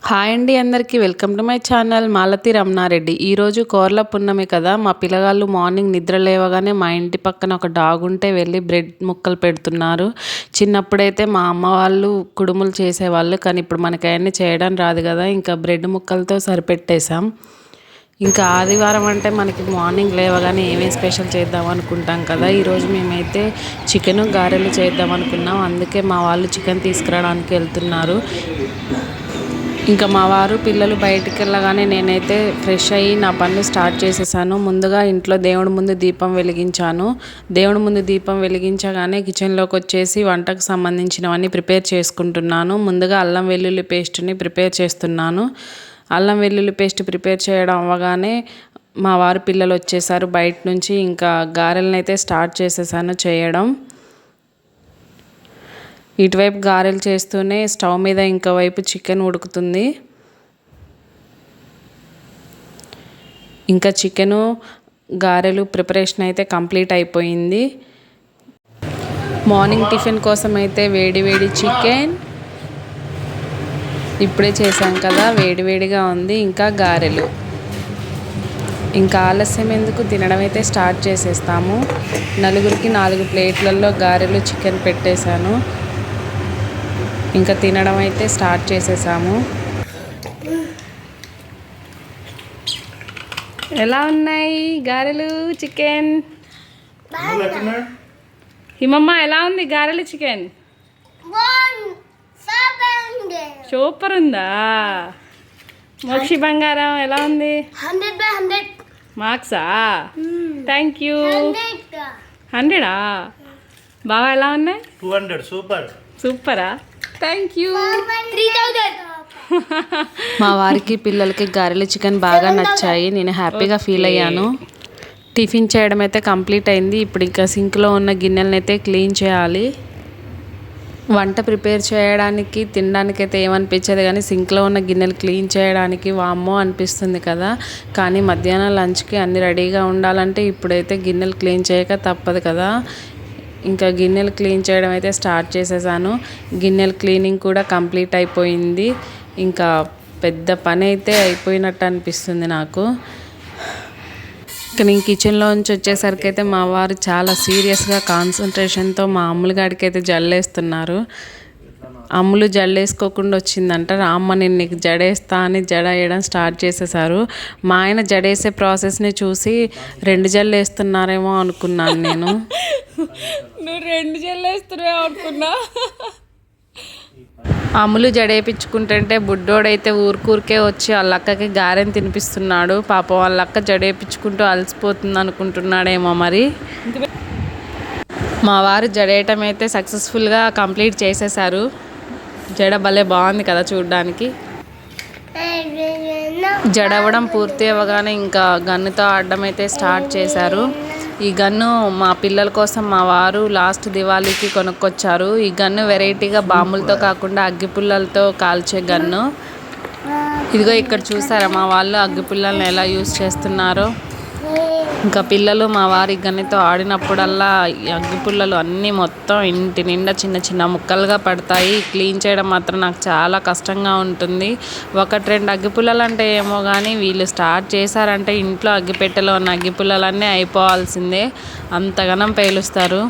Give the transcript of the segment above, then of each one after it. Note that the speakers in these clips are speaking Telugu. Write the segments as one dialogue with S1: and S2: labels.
S1: హాయ్ అండి, అందరికీ welcome to my channel Malathi Ramanareddy. ఈరోజు కోర్ల పున్నమి కదా, మా పిల్లగాళ్ళు మార్నింగ్ నిద్ర లేవగానే మా ఇంటి పక్కన ఒక డాగ్ ఉంటే వెళ్ళి బ్రెడ్ ముక్కలు పెడుతున్నారు. చిన్నప్పుడైతే మా అమ్మ వాళ్ళు కుడుములు చేసేవాళ్ళు, కానీ ఇప్పుడు మనకి అవన్నీ చేయడం రాదు కదా, ఇంకా బ్రెడ్ ముక్కలతో సరిపెట్టేశాం. ఇంకా ఆదివారం అంటే మనకి మార్నింగ్ లేవగానే ఏమేమి స్పెషల్ చేద్దాం అనుకుంటాం కదా. ఈరోజు మేమైతే చికెను గారెలు చేద్దాం అనుకున్నాం. అందుకే మా వాళ్ళు చికెన్ తీసుకురావడానికి వెళ్తున్నారు. ఇంకా మా వారు పిల్లలు బయటికి వెళ్ళగానే నేనైతే ఫ్రెష్ అయ్యి నా పనులు స్టార్ట్ చేసేసాను. ముందుగా ఇంట్లో దేవుడి ముందు దీపం వెలిగించాను. దేవుడి ముందు దీపం వెలిగించగానే కిచెన్లోకి వచ్చేసి వంటకు సంబంధించినవన్నీ ప్రిపేర్ చేసుకుంటున్నాను. ముందుగా అల్లం వెల్లుల్లి పేస్ట్ని ప్రిపేర్ చేస్తున్నాను. అల్లం వెల్లుల్లి పేస్ట్ ప్రిపేర్ చేయడం అవ్వగానే మా వారు పిల్లలు వచ్చేసారు బయట నుంచి. ఇంకా గారెలను అయితే స్టార్ట్ చేసేసాను చేయడం. ఇటువైపు గారెలు చేస్తూనే స్టవ్ మీద ఇంకో వైపు చికెన్ ఉడుకుతుంది. ఇంకా చికెను గారెలు ప్రిపరేషన్ అయితే కంప్లీట్ అయిపోయింది. మార్నింగ్ టిఫిన్ కోసం అయితే వేడి వేడి చికెన్ ఇప్పుడే చేశాం కదా, వేడివేడిగా ఉంది. ఇంకా గారెలు, ఇంకా ఆలస్యం ఎందుకు, తినడం అయితే స్టార్ట్ చేసేస్తాము. నలుగురికి 4 ప్లేట్లలో గారెలు చికెన్ పెట్టేశాను. ఇంకా తినడం అయితే స్టార్ట్ చేసేసాము. ఎలా ఉన్నాయి గారెలు చికెన్? హిమమ్మ ఎలా ఉంది గారెలు చికెన్? సూపర్ ఉందా? మోక్షి బంగారం ఎలా ఉంది?
S2: 100/100
S1: మార్క్సా? Thank you. 100ఆ? బాగా ఎలా ఉన్నాయి?
S3: 200.
S1: సూపరా? Thank you.
S2: 3000.
S1: మా వారికి పిల్లలకి గారెలు చికెన్ బాగా నచ్చాయి. నేను హ్యాపీగా ఫీల్ అయ్యాను. టిఫిన్ చేయడం అయితే కంప్లీట్ అయింది. ఇప్పుడు ఇంకా సింక్లో ఉన్న గిన్నెలను అయితే క్లీన్ చేయాలి. వంట ప్రిపేర్ చేయడానికి తినడానికి అయితే ఏమనిపించేది, కానీ సింక్లో ఉన్న గిన్నెలు క్లీన్ చేయడానికి వామ్మో అనిపిస్తుంది కదా. కానీ మధ్యాహ్నం లంచ్కి అన్నీ రెడీగా ఉండాలంటే ఇప్పుడైతే గిన్నెలు క్లీన్ చేయక తప్పదు కదా. ఇంకా గిన్నెలు క్లీన్ చేయడం అయితే స్టార్ట్ చేసేసాను. గిన్నెల క్లీనింగ్ కూడా కంప్లీట్ అయిపోయింది. ఇంకా పెద్ద పని అయితే అయిపోయినట్టు అనిపిస్తుంది నాకు. నేను కిచెన్లో నుంచి వచ్చేసరికి అయితే మా వారు చాలా సీరియస్గా కాన్సన్ట్రేషన్తో మా అమ్ములగాడికి అయితే జల్లేస్తున్నారు. అమ్ములు జడేసుకోకుండా వచ్చిందంట. అమ్మ నేను నీకు జడేస్తా అని జడ వేయడం స్టార్ట్ చేసేసారు. మా ఆయన జడేసే ప్రాసెస్ని చూసి 2 జడలు వేస్తున్నారేమో అనుకున్నాను నేను.
S4: నువ్వు 2 జడలు వేస్తున్నావు అనుకున్నా.
S1: అమ్ములు జడేపించుకుంటుంటే బుడ్డోడైతే ఊరికే వచ్చి వాళ్ళ అక్కకి గారెని తినిపిస్తున్నాడు. పాపం వాళ్ళ అక్క జడేపించుకుంటూ అలసిపోతుంది అనుకుంటున్నాడేమో మరి. మా వారు జడేయటం అయితే సక్సెస్ఫుల్గా కంప్లీట్ చేసేసారు. జడ భలే బాగుంది కదా చూడడానికి. జడవడం పూర్తి అవ్వగానే ఇంకా గన్నుతో ఆడడం అయితే స్టార్ట్ చేశారు. ఈ గన్ను మా పిల్లల కోసం మా వారు లాస్ట్ దివాళీకి కొనుక్కొచ్చారు. ఈ గన్ను వెరైటీగా బాంబులతో కాకుండా అగ్గిపుల్లలతో కాల్చే గన్ను. ఇదిగో ఇక్కడ చూసారా మా వాళ్ళు అగ్గిపుల్లలను ఎలా యూజ్ చేస్తున్నారో. ఇంకా పిల్లలు మా వారి గన్నుతో ఆడినప్పుడల్లా అగ్గిపుల్లలు అన్నీ మొత్తం ఇంటి నిండా చిన్న చిన్న ముక్కలుగా పడతాయి. క్లీన్ చేయడం మాత్రం నాకు చాలా కష్టంగా ఉంటుంది. 1-2 అగ్గిపుల్లలు అంటే ఏమో కానీ వీళ్ళు స్టార్ట్ చేశారంటే ఇంట్లో అగ్గిపెట్టెలో ఉన్న అగ్గిపుల్లలన్నీ అయిపోవాల్సిందే, అంతగానం పేలుస్తారు.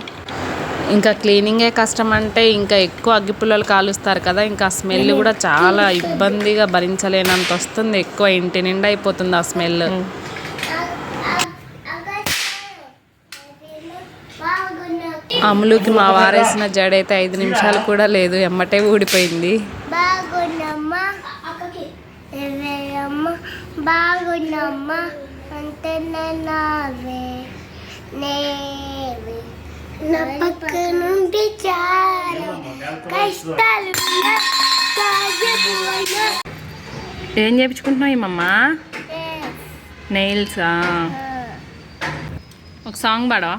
S1: ఇంకా క్లీనింగే కష్టం అంటే ఇంకా ఎక్కువ అగ్గిపుల్లలు కాలుస్తారు కదా, ఇంకా స్మెల్ కూడా చాలా ఇబ్బందిగా భరించలేనంత వస్తుంది. ఎక్కువ ఇంటి నిండా అయిపోతుంది ఆ స్మెల్. అమ్ములుకి మా వారేసిన జడైతే 5 నిమిషాలు కూడా లేదు, ఎమ్మటే ఊడిపోయింది. ఏం చేయించుకుంటున్నావు ఏమమ్మా? నెయిల్సా? ఒక సాంగ్ పాడవా?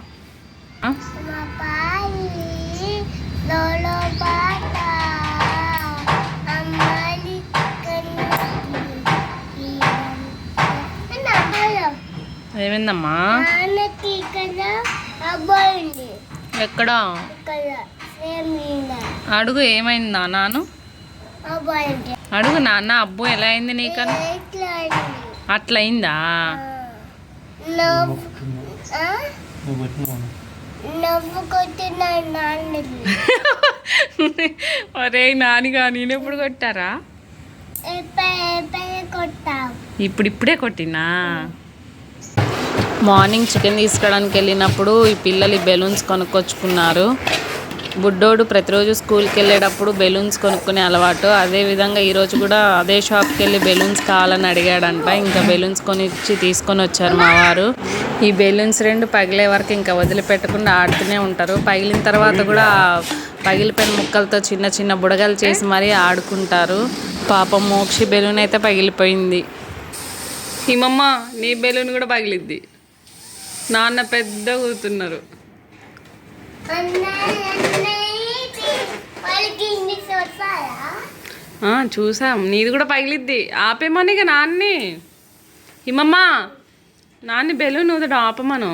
S1: ఏమైందమ్మా? ఎక్కడ అడుగు? ఏమైందా నాను? అడుగు నాన్న అబ్బు ఎలా అయింది నీకని. అట్లా అయిందా? ఒరే నానిగా నేనెప్పుడు కొట్టారా? ఇప్పుడే కొట్టినా. మార్నింగ్ చికెన్ తీసుకురావడానికి వెళ్ళినప్పుడు ఈ పిల్లలు ఈ బెలూన్స్ కొనుక్కొచ్చుకున్నారు. బుడ్డోడు ప్రతిరోజు స్కూల్కి వెళ్ళేటప్పుడు బెలూన్స్ కొనుక్కునే అలవాటు. అదేవిధంగా ఈరోజు కూడా అదే షాప్కి వెళ్ళి బెలూన్స్ కావాలని అడిగాడంట. ఇంకా బెలూన్స్ తీసుకొని వచ్చారు మా వారు. ఈ బెలూన్స్ 2 పగిలే వరకు ఇంకా వదిలిపెట్టకుండా ఆడుతూనే ఉంటారు. పగిలిన తర్వాత కూడా పగిలిపోయిన ముక్కలతో చిన్న చిన్న బుడగలు చేసి మరీ ఆడుకుంటారు. పాపం మోక్షి బెలూన్ అయితే పగిలిపోయింది. హిమమ్మ నీ బెలూన్ కూడా పగిలిద్ది. నాన్న పెద్ద కూతున్నారు. చూసాం, నీది కూడా పగిలిద్ది. ఆపేమని ఇక నాన్ని. హిమమ్మ నాన్ని బెలూన్ ఊదట ఆపమను.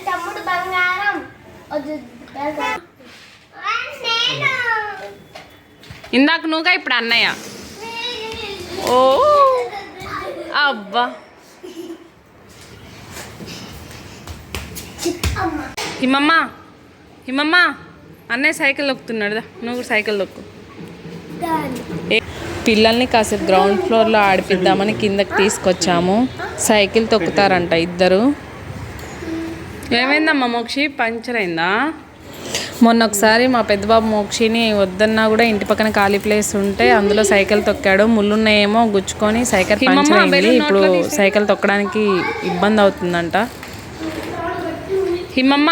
S2: తమ్ముడు బంగారం.
S1: ఇందాక నువ్వుగా ఇప్పుడు అన్నయ్య. ఓ అబ్బా. హిమమ్మ అన్నయ్య సైకిల్ తొక్కుతున్నాడు. నువ్వు సైకిల్ తొక్కు. పిల్లల్ని కాసేపు గ్రౌండ్ ఫ్లోర్లో ఆడిపిద్దామని కిందకి తీసుకొచ్చాము. సైకిల్ తొక్కుతారంట ఇద్దరు. ఏమైందమ్మా మోక్షి, పంచర్ అయిందా? మొన్న ఒకసారి మా పెద్దబాబు మోక్షిని వద్దన్నా కూడా ఇంటి పక్కన ఖాళీ ప్లేస్ ఉంటే అందులో సైకిల్ తొక్కాడు. ముళ్ళున్నాయేమో గుచ్చుకొని సైకిల్ పంచర్ అయింది. ఇప్పుడు సైకిల్ తొక్కడానికి ఇబ్బంది అవుతుందంట. హిమమ్మ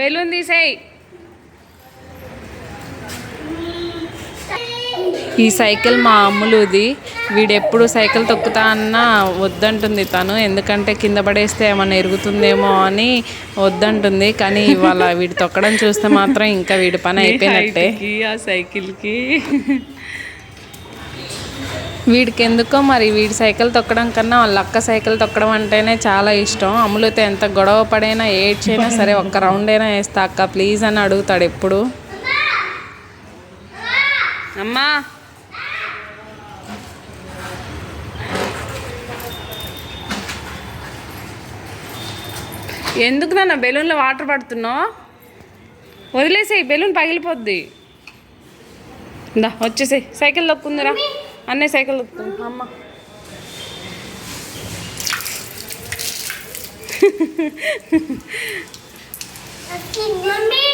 S1: బెలూన్ తీసేయి. ఈ సైకిల్ మా అమ్ములుది. వీడెప్పుడు సైకిల్ తొక్కుతా అన్నా వద్దంటుంది తను. ఎందుకంటే కింద పడేస్తే ఏమన్నా ఎరుగుతుందేమో అని వద్దంటుంది. కానీ ఇవాళ వీడు తొక్కడం చూస్తే మాత్రం ఇంకా వీడి పని అయిపోయినట్టే. ఆ సైకిల్కి వీడికి ఎందుకో మరి వీడి సైకిల్ తొక్కడం కన్నా వాళ్ళ అక్క సైకిల్ తొక్కడం అంటేనే చాలా ఇష్టం. అమ్ములతో ఎంత గొడవ పడైనా ఏడ్చైనా సరే ఒక్క రౌండ్ అయినా వేస్తా అక్క ప్లీజ్ అని అడుగుతాడు ఎప్పుడు. అమ్మా ఎందుకు నాన్న బెలూన్లో వాటర్ పడుతున్నావు? వదిలేసేయి, బెలూన్ పగిలిపోద్ది. దా వచ్చేసేయి, సైకిల్ తొక్కుందిరా. అన్నయ్య సైకిల్ తొక్కుతుంది. అమ్మ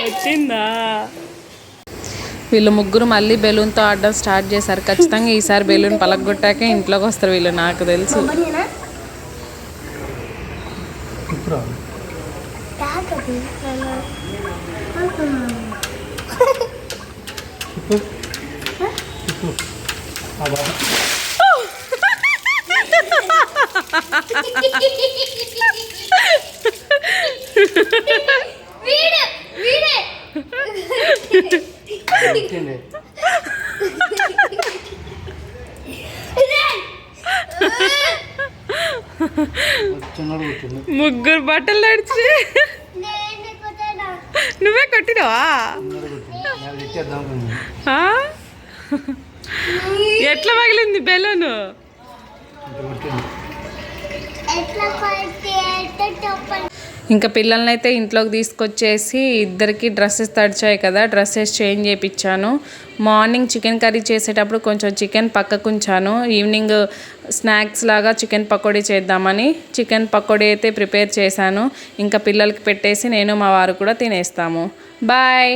S1: వచ్చిందా? వీళ్ళు ముగ్గురు మళ్ళీ బెలూన్తో ఆడడం స్టార్ట్ చేశారు. ఖచ్చితంగా ఈసారి బెలూన్ పలగొట్టాకే ఇంట్లోకి వస్తారు వీళ్ళు, నాకు తెలుసు. ముగ్గురు బట్టలు నడిచి నువ్వే కొట్టినావా? ఎట్లా పగిలింది బెలూను? ఇంకా పిల్లల్ని అయితే ఇంట్లోకి తీసుకొచ్చేసి ఇద్దరికి డ్రెస్సెస్ తడిచాయి కదా, డ్రెస్సెస్ చేంజ్ చేయించాను. మార్నింగ్ చికెన్ కర్రీ చేసేటప్పుడు కొంచెం చికెన్ పక్కకు ఉంచాను. ఈవినింగ్ స్నాక్స్ లాగా చికెన్ పకోడీ చేద్దామని చికెన్ పకోడీ అయితే ప్రిపేర్ చేశాను. ఇంకా పిల్లలకి పెట్టేసి నేను మా వారు కూడా తినేస్తాము. బాయ్.